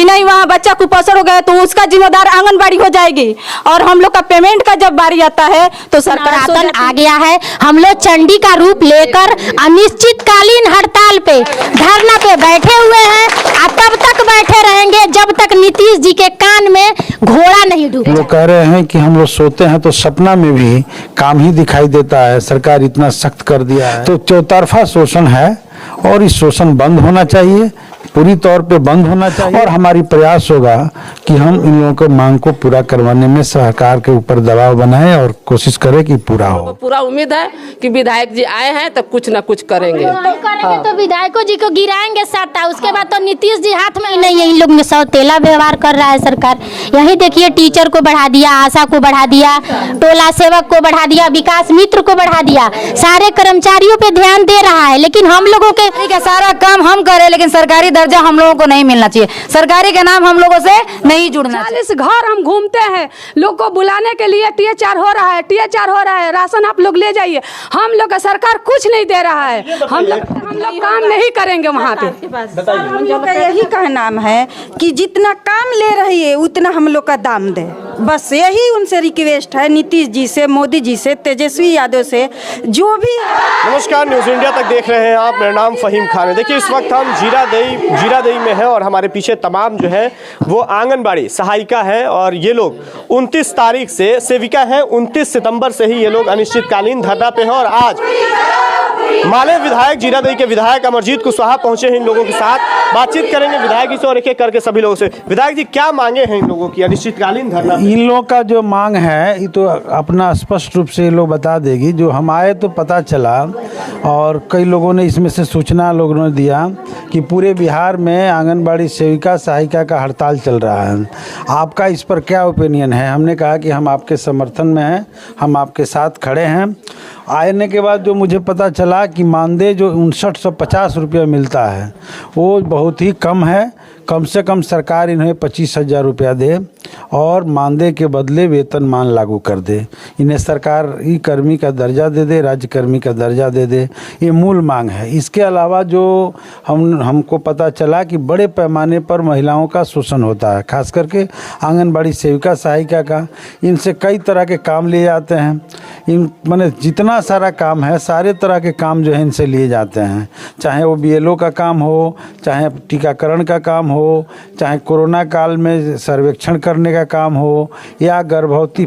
कि नहीं वहाँ बच्चा कुपोषण हो गया तो उसका जिम्मेदार आंगनबाड़ी हो जाएगी, और हम लोग का पेमेंट का जब बारी आता है तो सरकार आ गया है। हम लोग चंडी का रूप लेकर अनिश्चितकालीन हड़ताल पे धरना पे बैठे हुए हैं, तब तक बैठे रहेंगे जब तक नीतीश जी के कान में घोड़ा नहीं डूबे। वो कह रहे हैं कि हम लोग सोते हैं तो सपना में भी काम ही दिखाई देता है, सरकार इतना सख्त कर दिया है। तो चौतरफा शोषण है और इस शोषण बंद होना चाहिए, पूरी तौर पे बंद होना चाहिए। और हमारी प्रयास होगा कि हम इन लोगों को मांग को पूरा करवाने में सरकार के ऊपर दबाव बनाएं और कोशिश करें कि पूरा हो। पूरा उम्मीद है कि विधायक जी आए हैं तो कुछ ना कुछ करेंगे। तो विधायकों जी को गिराएंगे सत्ता, उसके बाद तो नीतीश जी हाथ में नहीं है। इन लोग में सौतेला व्यवहार कर रहा है सरकार। यही देखिए, टीचर को बढ़ा दिया, आशा को बढ़ा दिया, टोला सेवक को बढ़ा दिया, विकास मित्र को बढ़ा दिया, सारे कर्मचारियों पे ध्यान दे रहा है। लेकिन हम लोगों के सारा काम हम करें, लेकिन सरकारी दर्जा हम लोगों को नहीं मिलना चाहिए, सरकारी के नाम हम लोगों से नहीं जुड़ना। 40 घर हम घूमते हैं, लोग को बुलाने के लिए THR हो रहा है, THR हो रहा है, राशन आप लोग ले जाइए। हम लोग का सरकार कुछ नहीं दे रहा है, हम लोग काम नहीं करेंगे वहाँ पे। हम लोग का यही कहना है कि जितना काम ले रही है उतना हम लोग का दाम दे, बस यही उनसे रिक्वेस्ट है, नीतीश जी से, मोदी जी से, तेजस्वी यादव से, जो भी। नमस्कार, न्यूज़ इंडिया तक देख रहे हैं आप। मेरा नाम फहीम खान है। देखिए, इस वक्त हम जीरादेई में है और हमारे पीछे तमाम जो है वो आंगनबाड़ी सहायिका है, और ये लोग 29 तारीख से सेविका हैं, 29 सितंबर से ही ये लोग अनिश्चितकालीन धरना पे हैं। और आज माले विधायक, जीरादेई के विधायक अमरजीत कुशवाहा पहुंचे हैं इन लोगों के साथ। बातचीत करेंगे विधायक जी से और एक-एक करके सभी लोगों से। विधायक जी, क्या मांगे हैं इन लोगों की अनिश्चितकालीन धरना? इन लोगों का जो मांग है ये तो अपना स्पष्ट रूप से ये लोग बता देगी। जो हम आए तो पता चला, और कई लोगों ने इसमें से सूचना लोगों ने दिया कि पूरे बिहार में आंगनबाड़ी सेविका सहायिका का हड़ताल चल रहा है। आपका इस पर क्या ओपिनियन है? हमने कहा कि हम आपके समर्थन में हैं, हम आपके साथ खड़े हैं। आने के बाद जो मुझे पता चला कि मानदेय जो 5950 रुपया मिलता है वो बहुत ही कम है। कम से कम सरकार इन्हें 25,000 रुपया दे और मानदेय के बदले वेतनमान लागू कर दे। इन्हें सरकार ई कर्मी का दर्जा दे दे, राज्य कर्मी का दर्जा दे दे, ये मूल मांग है। इसके अलावा जो हमको पता चला कि बड़े पैमाने पर महिलाओं का शोषण होता है, खास करके आंगनबाड़ी सेविका सहायिका का। इनसे कई तरह के काम लिए जाते हैं। इन माने जितना सारा काम है, सारे तरह के काम जो है इनसे लिए जाते हैं, चाहे वो BLO का काम हो, चाहे टीकाकरण का काम हो, चाहे कोरोना काल में सर्वेक्षण करने का काम हो, या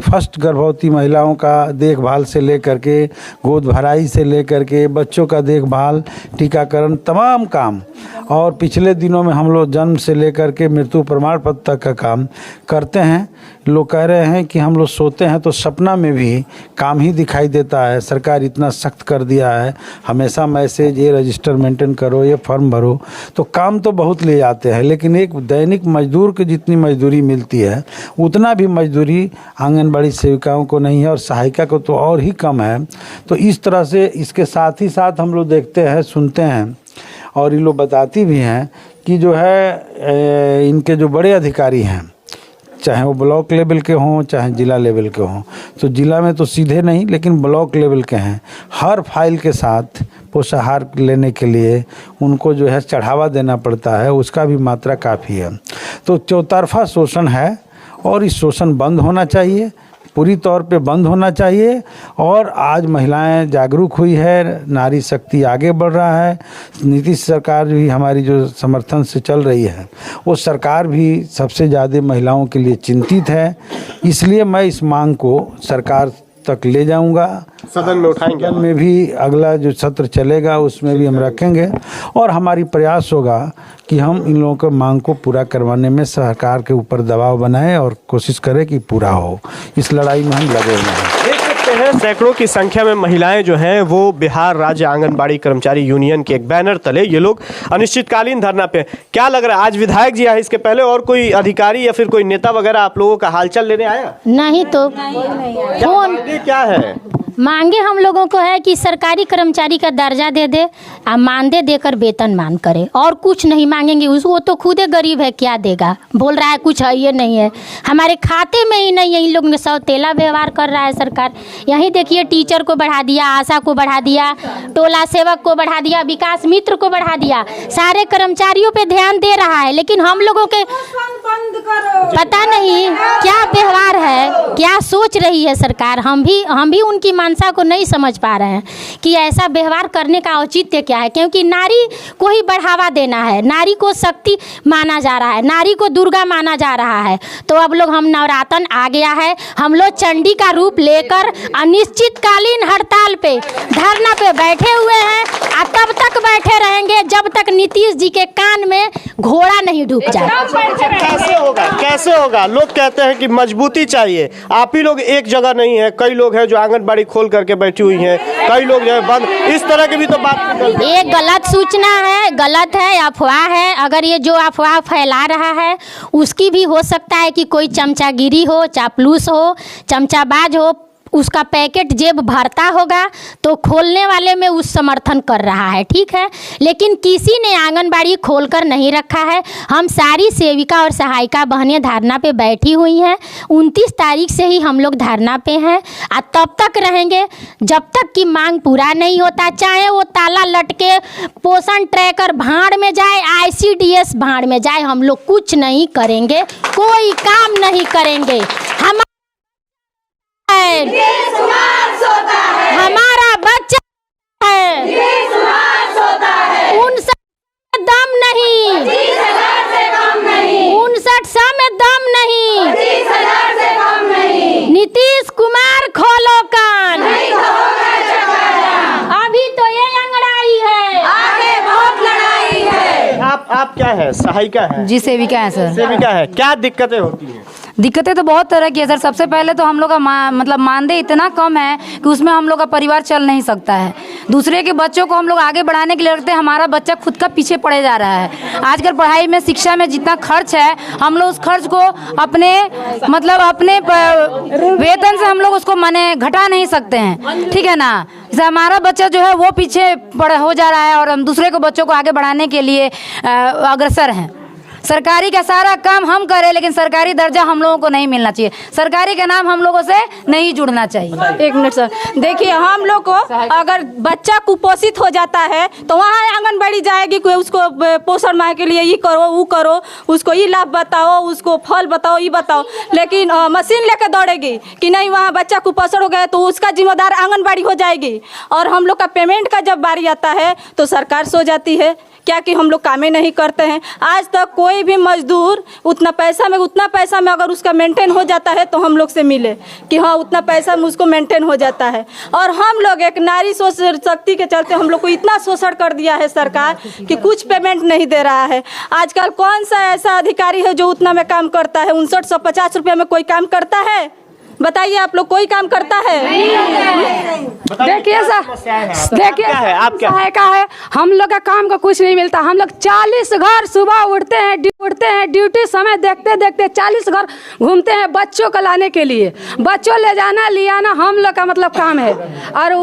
फर्स्ट गर्भवती महिलाओं का देखभाल से लेकर के गोद भराई से लेकर के बच्चों का देखभाल, टीकाकरण, तमाम काम। और पिछले दिनों में हम लोग जन्म से लेकर के मृत्यु प्रमाण पत्र तक का काम करते हैं। लोग कह रहे हैं कि हम लोग सोते हैं तो सपना में भी काम ही दिखाई देता है, सरकार इतना सख्त कर दिया है, हमेशा मैसेज, ये रजिस्टर मेंटेन करो, ये फॉर्म भरो। तो काम तो बहुत ले जाते हैं, लेकिन एक दैनिक मजदूर को जितनी मजदूरी मिलती है उतना भी मजदूरी आंगनबाड़ी सेविकाओं को नहीं है, और सहायिका को तो और ही कम है। तो इस तरह से इसके साथ ही साथ हम लोग देखते हैं, सुनते हैं, और ये लोग बताती भी हैं कि जो है इनके जो बड़े अधिकारी हैं, चाहे वो ब्लॉक लेवल के हों चाहे जिला लेवल के हों, तो जिला में तो सीधे नहीं लेकिन ब्लॉक लेवल के हैं, हर फाइल के साथ पोषाहार लेने के लिए उनको जो है चढ़ावा देना पड़ता है, उसका भी मात्रा काफ़ी है। तो चौतरफा शोषण है और इस शोषण बंद होना चाहिए, पूरी तौर पे बंद होना चाहिए। और आज महिलाएं जागरूक हुई है, नारी शक्ति आगे बढ़ रहा है। नीतीश सरकार भी हमारी जो समर्थन से चल रही है, वो सरकार भी सबसे ज़्यादा महिलाओं के लिए चिंतित है। इसलिए मैं इस मांग को सरकार तक ले जाऊंगा, सदन में उठाएंगे। सदन में भी अगला जो सत्र चलेगा उसमें भी हम रखेंगे, और हमारी प्रयास होगा कि हम इन लोगों के मांग को पूरा करवाने में सरकार के ऊपर दबाव बनाएं और कोशिश करें कि पूरा हो। इस लड़ाई में हम लगे हुए हैं। देख सकते हैं सैकड़ों की संख्या में महिलाएं जो हैं वो बिहार राज्य आंगनबाड़ी कर्मचारी यूनियन के एक बैनर तले ये लोग अनिश्चितकालीन धरना पे। क्या लग रहा है, आज विधायक जी आए, इसके पहले और कोई अधिकारी या फिर कोई नेता वगैरह आप लोगों का हालचाल लेने आया? नहीं तो फोन क्या है? मांगे हम लोगों को है कि सरकारी कर्मचारी का दर्जा दे दे, मानदेय देकर वेतन मान करे, और कुछ नहीं मांगेंगे। वो तो खुद गरीब है, क्या देगा? बोल रहा है कुछ है, ये नहीं है, हमारे खाते में ही नहीं है। इन लोगों ने सौतेला व्यवहार कर रहा है सरकार। यहीं देखिए टीचर को बढ़ा दिया, आशा को बढ़ा दिया, टोला सेवक को बढ़ा दिया, विकास मित्र को बढ़ा दिया, सारे कर्मचारियों पे ध्यान दे रहा है। लेकिन हम लोगों के पता नहीं क्या व्यवहार है, क्या सोच रही है सरकार। हम भी उनकी मानसा को नहीं समझ पा रहे हैं कि ऐसा व्यवहार करने का औचित्य क्या है, क्योंकि नारी को ही बढ़ावा देना है, नारी को शक्ति माना जा रहा है, नारी को दुर्गा माना जा रहा है। तो अब लोग हम नवरातन आ गया है, हम लोग चंडी का रूप लेकर अनिश्चितकालीन हड़ताल पे धरना पे बैठे हुए हैं, और तब तक बैठे रहेंगे जब तक नीतीश जी के कान में घोड़ा नहीं ढुक जाए। कैसे होगा? लोग कहते हैं कि मजबूती चाहिए। आप ही लोग एक जगह नहीं है, कई लोग हैं जो आंगनबाड़ी खोल करके बैठी हुई हैं, कई लोग जो है बंद, इस तरह की भी तो बात। ये गलत सूचना है, गलत है, अफवाह है। अगर ये जो अफवाह फैला रहा है उसकी भी हो सकता है कि कोई चमचागिरी हो, चापलूस हो, चमचाबाज हो, उसका पैकेट जेब भरता होगा तो खोलने वाले में उस समर्थन कर रहा है, ठीक है। लेकिन किसी ने आंगनबाड़ी खोलकर नहीं रखा है। हम सारी सेविका और सहायिका बहनें धरना पे बैठी हुई हैं। 29 तारीख से ही हम लोग धरना पे हैं, और तब तक रहेंगे जब तक कि मांग पूरा नहीं होता। चाहे वो ताला लटके, पोषण ट्रैकर भाड़ में जाए, ICDS भाड़ में जाए, हम लोग कुछ नहीं करेंगे, कोई काम नहीं करेंगे। हमारा बच्चा है, उन सब दम नहीं, 59 में दम नहीं। नीतीश कुमार खोलो कान, अभी तो ये अंगड़ाई है, आगे बहुत लड़ाई है। आप क्या है? सहायिका है जी, सेविका है सर। सेविका है, क्या दिक्कतें होती हैं? दिक्कतें तो बहुत तरह की है सर। सबसे पहले तो हम लोग का मतलब मानदेय इतना कम है कि उसमें हम लोग का परिवार चल नहीं सकता है। दूसरे के बच्चों को हम लोग आगे बढ़ाने के लिए रखते हैं, हमारा बच्चा खुद का पीछे पड़े जा रहा है। आजकल पढ़ाई में, शिक्षा में जितना खर्च है, हम लोग उस खर्च को अपने वेतन से हम लोग उसको माने घटा नहीं सकते हैं, ठीक है ना। जैसे हमारा बच्चा जो है वो पीछे हो जा रहा है, और हम दूसरे को बच्चों को आगे बढ़ाने के लिए अग्रसर हैं। सरकारी का सारा काम हम करें, लेकिन सरकारी दर्जा हम लोगों को नहीं मिलना चाहिए। सरकारी का नाम हम लोगों से नहीं जुड़ना चाहिए। एक मिनट सर, देखिए हम लोग को अगर बच्चा कुपोषित हो जाता है तो वहाँ आंगनबाड़ी जाएगी, कोई उसको पोषण माह के लिए ये करो, वो करो, उसको ये लाभ बताओ, उसको फल बताओ, ये बताओ। लेकिन मशीन लेकर दौड़ेगी कि नहीं, वहाँ बच्चा कुपोषण हो गया तो उसका जिम्मेदार आंगनबाड़ी हो जाएगी। और हम लोग का पेमेंट का जब बारी आता है तो सरकार सो जाती है, क्या कि हम लोग कामें नहीं करते हैं। आज तक कोई भी मजदूर उतना पैसा में अगर उसका मेंटेन हो जाता है तो हम लोग से मिले कि हाँ उतना पैसा में उसको मेंटेन हो जाता है। और हम लोग एक नारी शक्ति के चलते हम लोग को इतना शोषण कर दिया है सरकार कि कुछ पेमेंट नहीं दे रहा है। आजकल कौन सा ऐसा अधिकारी है जो उतना में काम करता है? 5950 रुपये में कोई काम करता है? बताइए आप लोग, कोई काम करता है? देखिए सर, देखिए सहायिका है, हम लोग का काम का कुछ नहीं मिलता। हम लोग 40 घर सुबह उठते हैं, ड्यूटी समय देखते देखते 40 घर घूमते हैं बच्चों को लाने के लिए। बच्चों ले जाना ले आना हम लोग का मतलब काम है। और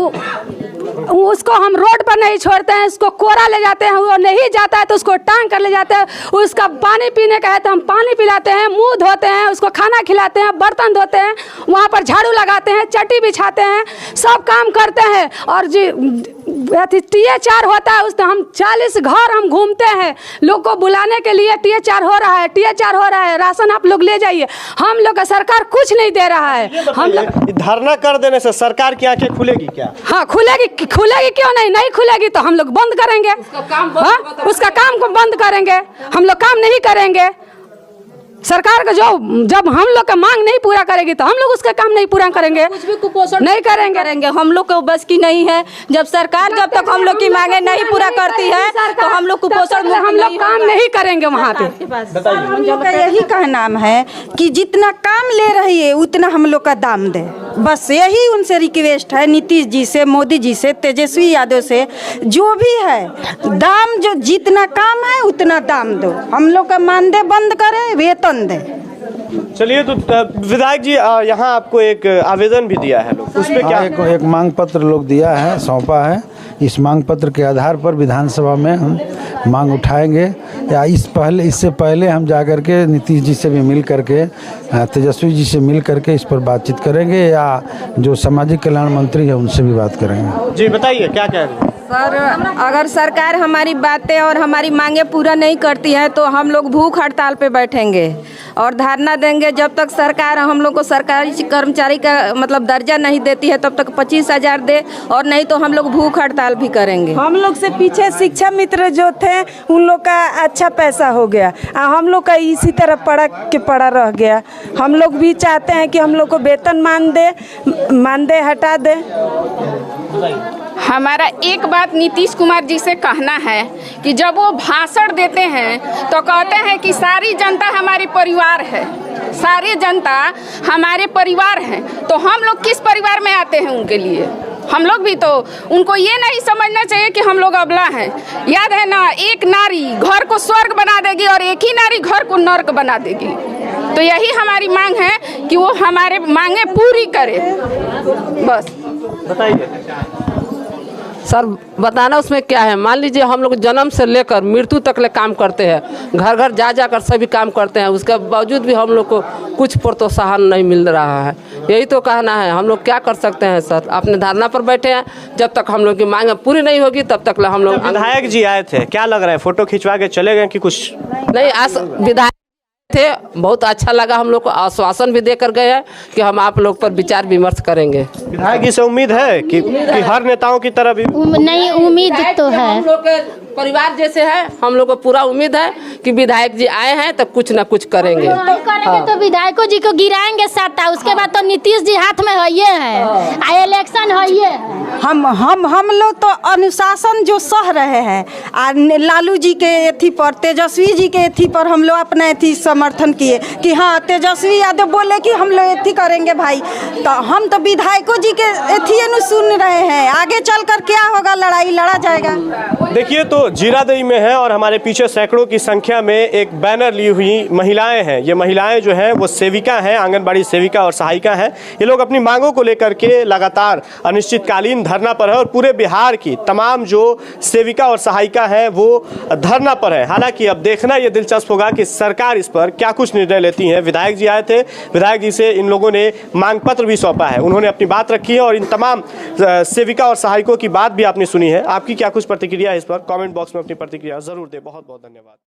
उसको हम रोड पर नहीं छोड़ते हैं, उसको कोरा ले जाते हैं, वो नहीं जाता है तो उसको टांग कर ले जाते हैं। उसका पानी पीने का है तो हम पानी पिलाते हैं, मुंह धोते हैं, उसको खाना खिलाते हैं, बर्तन धोते हैं, वहाँ पर झाड़ू लगाते हैं, चट्टी बिछाते हैं, सब काम करते हैं। और जी TA4 होता है, उसमें हम 40 घर हम घूमते हैं लोग को बुलाने के लिए। TA4 हो रहा है, TA4 हो रहा है, राशन आप लोग ले जाइए। हम लोग का सरकार कुछ नहीं दे रहा है। हम लोग धरना कर देने से सरकार की आंखें खुलेगी क्या? हाँ खुलेगी क्यों नहीं खुलेगी तो हम लोग बंद करेंगे, उसका काम को बंद करेंगे। हम लोग काम नहीं करेंगे। सरकार का जब हम लोग का मांग नहीं पूरा करेगी तो हम लोग उसका काम नहीं पूरा करेंगे, कुछ भी कुपोषण नहीं करेंगे। हम लोग को बस की नहीं है। जब सरकार जब तक हम लोग की मांगे नहीं पूरा करती है तो हम लोग कुपोषण हम लोग काम नहीं करेंगे वहाँ पे। हम लोग का यही कहना है कि जितना काम ले रही है उतना हम लोग का दाम दे। बस यही उनसे रिक्वेस्ट है, नीतीश जी से, मोदी जी से, तेजस्वी यादव से, जो भी है दाम, जो जितना काम है उतना दाम दो। हम लोग का मानदेय बंद करे, वेतन दे। चलिए तो विधायक जी यहाँ आपको एक आवेदन भी दिया है लोग, उस पे क्या एक मांग पत्र लोग दिया है, सौंपा है। इस मांग पत्र के आधार पर विधानसभा में हम मांग उठाएंगे, या इससे पहले हम जाकर के नीतीश जी से भी मिल करके, तेजस्वी जी से मिल करके इस पर बातचीत करेंगे, या जो सामाजिक कल्याण मंत्री है उनसे भी बात करेंगे। जी बताइए क्या कह रहे हैं? सर, अगर सरकार हमारी बातें और हमारी मांगे पूरा नहीं करती है तो हम लोग भूख हड़ताल पे बैठेंगे और धरना देंगे जब तक सरकार हम लोग को सरकारी कर्मचारी का मतलब दर्जा नहीं देती है, तब तक 25,000 दे, और नहीं तो हम लोग भूख हड़ताल भी करेंगे। हम लोग से पीछे शिक्षा मित्र जो थे उन लोग का अच्छा पैसा हो गया, हम लोग का इसी तरह पड़ा रह गया। हम लोग भी चाहते हैं कि हम लोग को वेतन मान दे हटा दे। हमारा एक बात नीतीश कुमार जी से कहना है कि जब वो भाषण देते हैं तो कहते हैं कि सारी जनता हमारी परिवार है, सारी जनता हमारे परिवार हैं, तो हम लोग किस परिवार में आते हैं उनके लिए? हम लोग भी तो उनको ये नहीं समझना चाहिए कि हम लोग अबला हैं। याद है ना, एक नारी घर को स्वर्ग बना देगी और एक ही नारी घर को नर्क बना देगी। तो यही हमारी मांग है कि वो हमारे मांगे पूरी करे, बस। बताइए सर, बताना उसमें क्या है। मान लीजिए हम लोग जन्म से लेकर मृत्यु तक ले काम करते हैं, घर घर जा जाकर सभी काम करते हैं, उसके बावजूद भी हम लोग को कुछ प्रोत्साहन नहीं मिल रहा है। यही तो कहना है, हम लोग क्या कर सकते हैं सर? अपने धरना पर बैठे हैं, जब तक हम लोग की मांग पूरी नहीं होगी तब तक हम लोग। विधायक जी आए थे, क्या लग रहा है, फोटो खिंचवा के चले गए कि कुछ नहीं? विधायक थे, बहुत अच्छा लगा, हम लोग को आश्वासन भी देकर गए हैं कि हम आप लोग पर विचार विमर्श करेंगे। विधायक जी से उम्मीद है कि हर नेताओं की तरह भी नहीं, उम्मीद तो है। हम लोग के परिवार जैसे है, हम लोग को पूरा उम्मीद है कि विधायक जी आए हैं तो कुछ ना कुछ करेंगे। तो विधायकों जी को गिराएंगे सत्ता, उसके बाद तो नीतीश जी हाथ में है, इलेक्शन है। हम लोग तो अनुशासन जो सह रहे हैं, लालू जी के एथी पर, तेजस्वी जी के एथी पर हम लोग अपना एथी समर्थन किए कि हाँ, तेजस्वी यादव बोले कि हम लोग एथी करेंगे भाई, तो हम तो विधायकों जी के एथी सुन रहे हैं। आगे चलकर क्या होगा, लड़ाई लड़ा जाएगा। देखिए तो जीरादेई में है और हमारे पीछे सैकड़ों की संख्या में एक बैनर ली हुई महिलाएं हैं। ये महिलाएं जो हैं वो सेविका हैं, आंगनबाड़ी सेविका और सहायिका हैं। ये लोग अपनी मांगों को लेकर के लगातार अनिश्चितकालीन धरना पर है और पूरे बिहार की तमाम जो सेविका और सहायिका हैं वो धरना पर है। हालांकि अब देखना ये दिलचस्प होगा कि सरकार इस पर क्या कुछ निर्णय लेती है। विधायक जी आए थे, विधायक जी से इन लोगों ने मांग पत्र भी सौंपा है, उन्होंने अपनी बात रखी है और इन तमाम सेविका और सहायिकों की बात भी आपने सुनी है। आपकी क्या कुछ प्रतिक्रिया है इस पर? कमेंट बॉक्स में अपनी प्रतिक्रिया जरूर दें। बहुत बहुत धन्यवाद।